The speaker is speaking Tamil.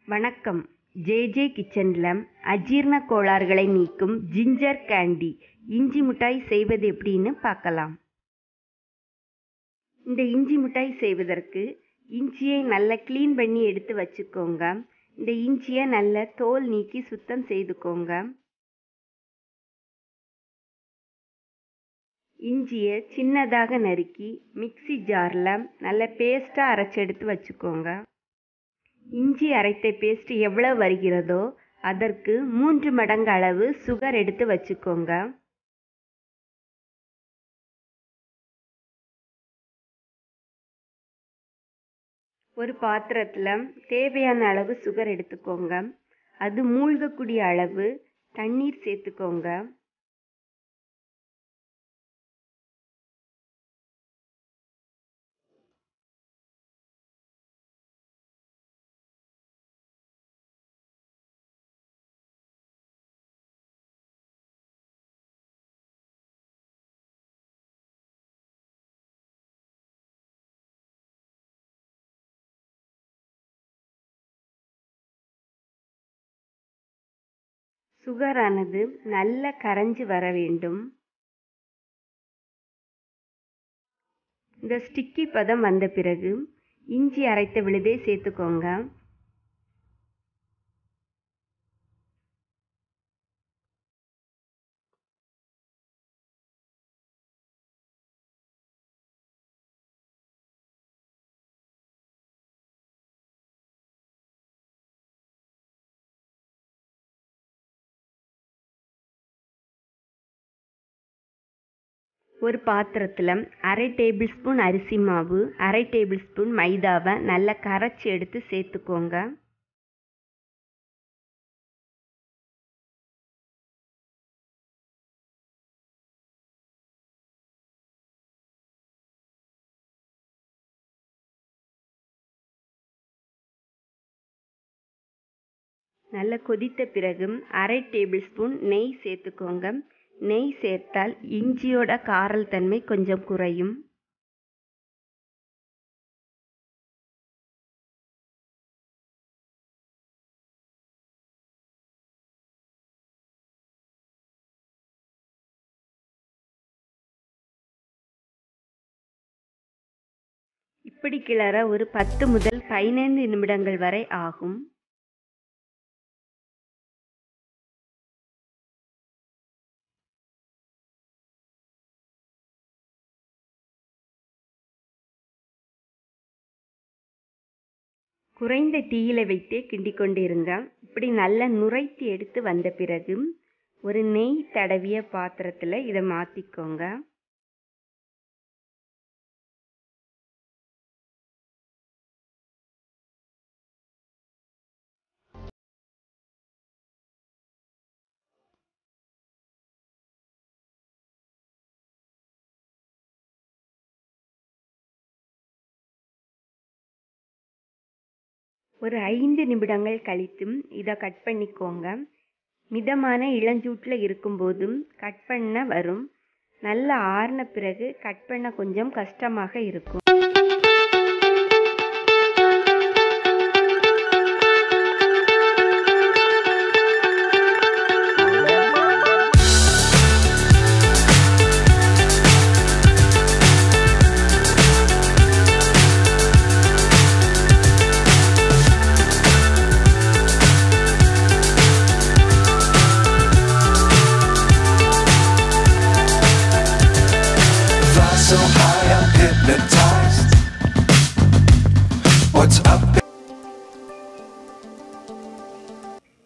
வணக்கம். ஜே கிச்சன்ல அஜீரண கோளாறுகளை நீக்கும் ஜிஞ்சர் கேண்டி இஞ்சி மிட்டாய் செய்வது எப்படின்னு பார்க்கலாம். இந்த இஞ்சி மிட்டாய் செய்வதற்கு இஞ்சியை நல்லா க்ளீன் பண்ணி எடுத்து வச்சுக்கோங்க. இந்த இஞ்சியை நல்லா தோல் நீக்கி சுத்தம் செய்துக்கோங்க. இஞ்சியை சின்னதாக நறுக்கி மிக்ஸி ஜாரில் நல்ல பேஸ்ட்டாக அரைச்சி எடுத்து வச்சுக்கோங்க. இஞ்சி அரைத்த பேஸ்ட் எவ்வளவு வருகிறதோ அதற்கு 3 மடங்கு அளவு சுகர் எடுத்து வச்சுக்கோங்க. ஒரு பாத்திரத்தில் தேவையான அளவு சுகர் எடுத்துக்கோங்க. அது மூழ்கக்கூடிய அளவு தண்ணீர் சேர்த்துக்கோங்க. சுகரானது நல்ல கரைஞ்சி வர வேண்டும். இந்த ஸ்டிக்கி பதம் வந்த பிறகு இஞ்சி அரைத்த விழுதை சேர்த்துக்கோங்க. ஒரு பாத்திரத்தில் 1/2 டேபிள் ஸ்பூன் அரிசி மாவு, 1/2 டேபிள் ஸ்பூன் மைதாவை நல்லா கரைச்சி எடுத்து சேர்த்துக்கோங்க. நல்லா கொதித்த பிறகு 1/2 டேபிள் ஸ்பூன் நெய் சேர்த்துக்கோங்க. நெய் சேர்த்தால் இஞ்சியோட காரல் தன்மை கொஞ்சம் குறையும். இப்படி கிளற ஒரு 10 முதல் 15 நிமிடங்கள் வரை ஆகும். குறைந்த தீயில வைத்தே கிண்டிக் கொண்டிருங்க. இப்படி நல்லா நுரைத்தி எடுத்து வந்த பிறகு ஒரு நெய் தடவிய பாத்திரத்தில் இதை மாற்றிக்கோங்க. ஒரு 5 நிமிடங்கள் கழித்தும் இதை கட் பண்ணிக்கோங்க. மிதமான இளஞ்சூட்டில் இருக்கும்போதும் கட் பண்ண வரும். நல்லா ஆறின பிறகு கட் பண்ண கொஞ்சம் கஷ்டமாக இருக்கும். So high, I'm hypnotized. What's up